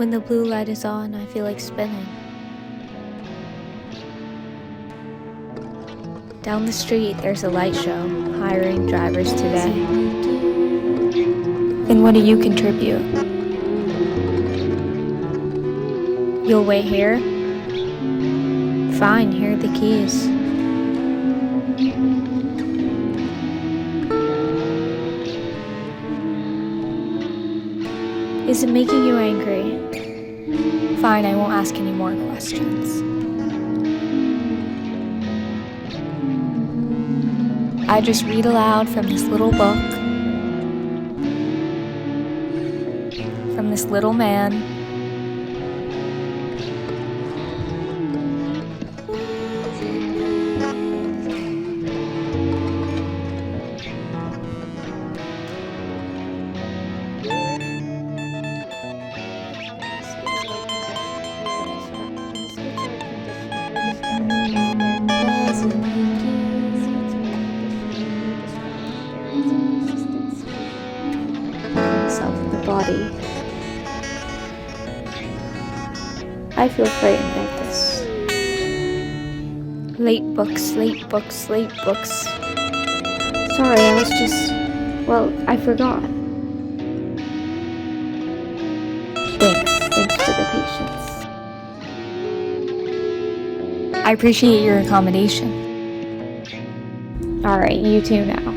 When the blue light is on, I feel like spinning. Down the street, there's a light show, hiring drivers today. And what do you contribute? You'll wait here? Fine, here are the keys. Is it making you angry? Fine, I won't ask any more questions. I just read aloud from this little book, from this little man. Of the body. I feel frightened at this. Late books, late books, late books. Sorry, I was just... well, I forgot. Thanks for the patience. I appreciate your accommodation. Alright, you too now.